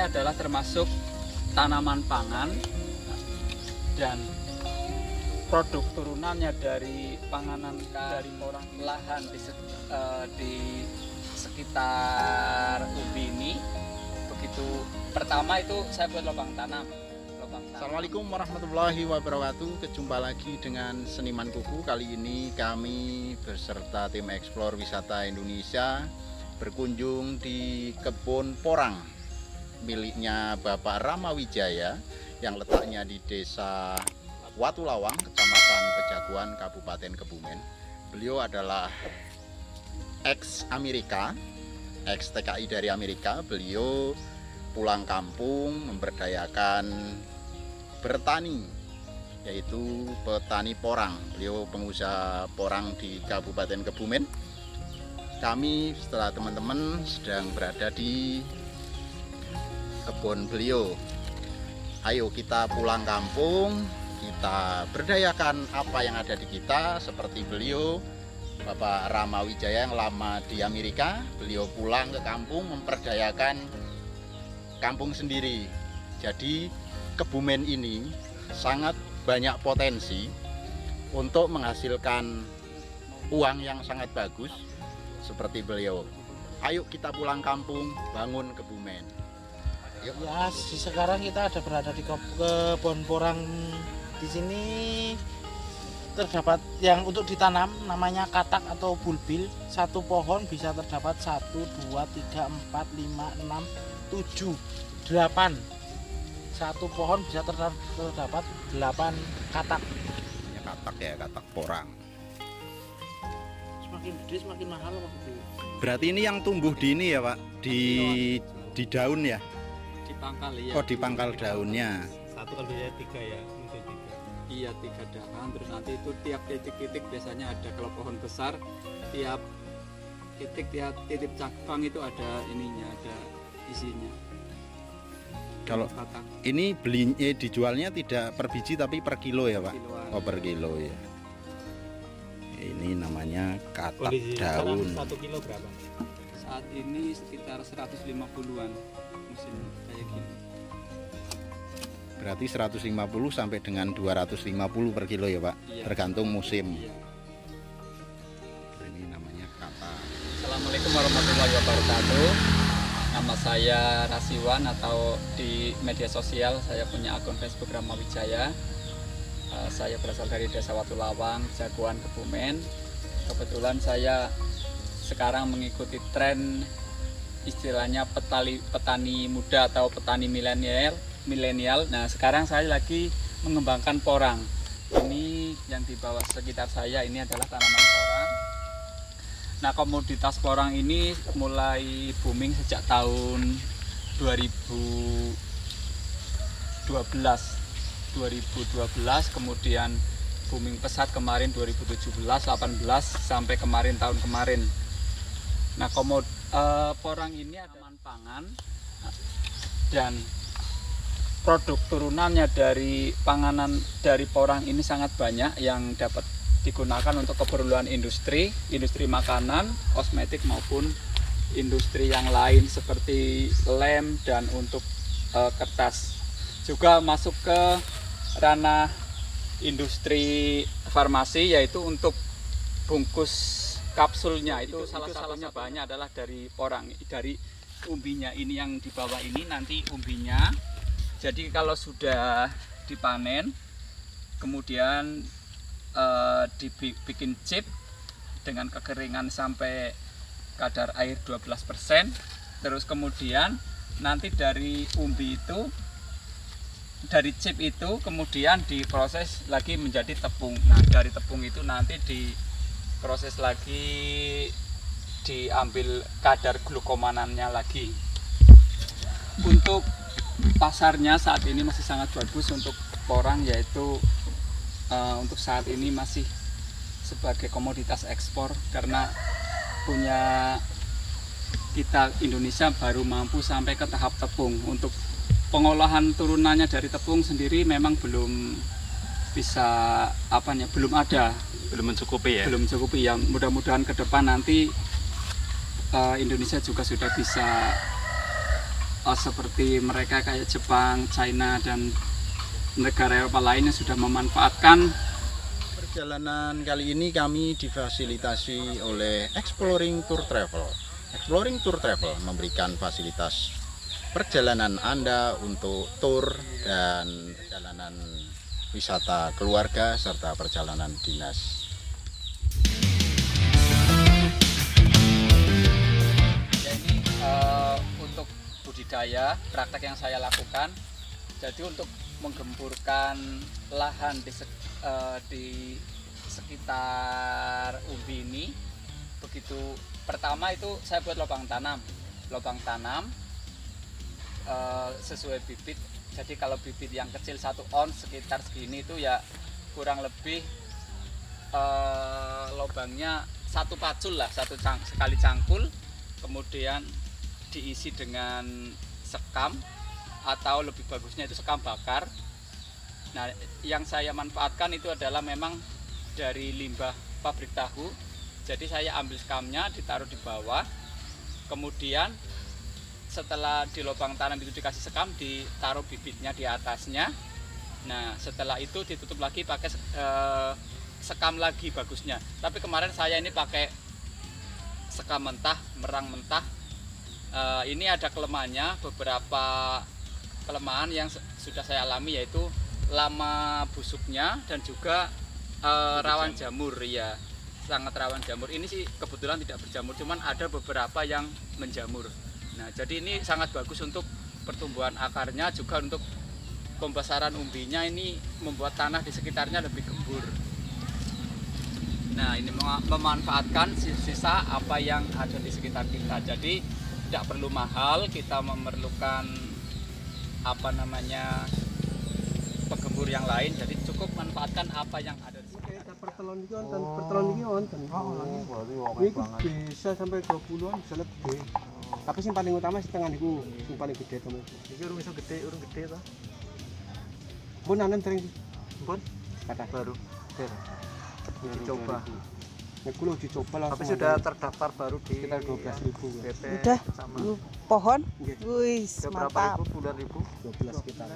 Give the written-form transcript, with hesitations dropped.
adalah termasuk tanaman pangan dan produk turunannya dari panganan dari porang lahan di sekitar umbi ini. Begitu pertama itu saya buat lubang tanam. Assalamualaikum warahmatullahi wabarakatuh. Kejumpa lagi dengan Seniman Kuku. Kali ini kami beserta tim Explore Wisata Indonesia berkunjung di kebun porang miliknya Bapak Rama Wijaya yang letaknya di Desa Watulawang, Kecamatan Pejaguan, Kabupaten Kebumen. Beliau adalah ex-Amerika, ex-TKI dari Amerika. Beliau pulang kampung memberdayakan bertani, yaitu petani porang. Beliau pengusaha porang di Kabupaten Kebumen. Kami setelah teman-teman sedang berada di kebun beliau. Ayo kita pulang kampung, kita berdayakan apa yang ada di kita, seperti beliau Bapak Rama Wijaya yang lama di Amerika. Beliau pulang ke kampung memperdayakan kampung sendiri. Jadi Kebumen ini sangat banyak potensi untuk menghasilkan uang yang sangat bagus seperti beliau. Ayo kita pulang kampung, bangun Kebumen. Yuk. Ya, sekarang kita ada berada di kebun porang. Di sini terdapat yang untuk ditanam namanya katak atau bulbil. Satu pohon bisa terdapat 1, 2, 3, 4, 5, 6, 7, 8. Satu pohon bisa terdapat 8 katak. Ya, katak ya, katak porang. Semakin gede semakin mahal Pak. Berarti ini yang tumbuh di ini ya Pak, di daun ya? Di pangkal ya. Oh, di pangkal daunnya. Satu kan biasanya 3 ya, mungkin 3. Iya, 3 dahan. Terus nanti itu tiap titik-titik biasanya ada, kalau pohon besar tiap titik cabang itu ada ininya, ada isinya. Kalau ini dijualnya tidak per biji tapi per kilo ya Pak? Kiloan. Oh, per kilo ya. Ini namanya katak Kondisi daun. 1 kilo berapa? Saat ini sekitar 150-an musim kayak gini. Berarti 150 sampai dengan 250 per kilo ya Pak? Iya. Tergantung musim. Iya. Ini namanya katak. Assalamualaikum warahmatullahi wabarakatuh. Nama saya Rasiwan, atau di media sosial saya punya akun Facebook Rama Wijaya. Saya berasal dari Desa Watulawang, Jagoan, Kebumen. Kebetulan saya sekarang mengikuti tren istilahnya petani muda atau petani milenial. Nah, sekarang saya lagi mengembangkan porang. Ini yang di bawah sekitar saya ini adalah tanaman porang. Nah, komoditas porang ini mulai booming sejak tahun 2012, kemudian booming pesat kemarin 2017, 18 sampai kemarin tahun kemarin. Nah, porang ini tanaman pangan dan produk turunannya dari panganan dari porang ini sangat banyak yang dapat digunakan untuk keperluan industri makanan, kosmetik maupun industri yang lain seperti lem dan untuk kertas. Juga masuk ke ranah industri farmasi, yaitu untuk bungkus kapsulnya itu salah satunya banyak adalah dari porang, dari umbinya ini yang di bawah ini nanti umbinya. Jadi kalau sudah dipanen kemudian dibikin chip dengan kekeringan sampai kadar air 12%. Terus kemudian nanti dari umbi itu, dari chip itu kemudian diproses lagi menjadi tepung. Nah, dari tepung itu nanti diproses lagi, diambil kadar glukomanannya lagi. Untuk pasarnya saat ini masih sangat bagus untuk porang, yaitu untuk saat ini masih sebagai komoditas ekspor, karena punya kita Indonesia baru mampu sampai ke tahap tepung. Untuk pengolahan turunannya dari tepung sendiri memang belum bisa belum ada, Belum mencukupi ya? belum mencukupi. Yang mudah-mudahan ke depan nanti Indonesia juga sudah bisa seperti mereka kayak Jepang, China, dan negara Eropa lainnya sudah memanfaatkan. Perjalanan kali ini kami difasilitasi oleh Exploring Tour Travel. Exploring Tour Travel memberikan fasilitas perjalanan Anda untuk tour dan perjalanan wisata keluarga serta perjalanan dinas. Ya, ini untuk budidaya praktek yang saya lakukan. Jadi untuk menggemburkan lahan di sekitar umbi ini, begitu pertama itu saya buat lubang tanam sesuai bibit. Jadi kalau bibit yang kecil 1 ons sekitar segini itu ya kurang lebih lubangnya 1 pacul lah, sekali cangkul, kemudian diisi dengan sekam atau lebih bagusnya itu sekam bakar. Nah, yang saya manfaatkan itu adalah memang dari limbah pabrik tahu. Jadi saya ambil sekamnya, ditaruh di bawah, kemudian setelah di lubang tanam itu dikasih sekam, ditaruh bibitnya di atasnya. Nah, setelah itu ditutup lagi pakai sekam lagi bagusnya. Tapi kemarin saya ini pakai sekam mentah, merang mentah. Ini ada kelemahannya, beberapa kelemahan yang sudah saya alami, yaitu lama busuknya dan juga rawan jamur. Ya, sangat rawan jamur. Ini sih kebetulan tidak berjamur, cuman ada beberapa yang menjamur. Nah, jadi ini sangat bagus untuk pertumbuhan akarnya, juga untuk pembesaran umbinya. Ini membuat tanah di sekitarnya lebih gembur. Nah, ini memanfaatkan sisa apa yang ada di sekitar kita. Jadi tidak perlu mahal, kita memerlukan penggembur yang lain. Jadi cukup manfaatkan apa yang ada di sekitar. Pertelon iki wonten, pertelon iki wonten. Niku bisa sampai 20-an, bisa lebih. Tapi sing paling utama setengah niku, sing paling gede to. Iki urung iso gede, urung gede to. Pun nanem sering pun kata baru. Dicoba. Nek kulo dicoba langsung. Tapi sudah terdaftar baru di sekitar 12.000. Udah pohon. Nggih. Wis, Berapa mantap. ribu, puluhan ribu? 12 sekitar.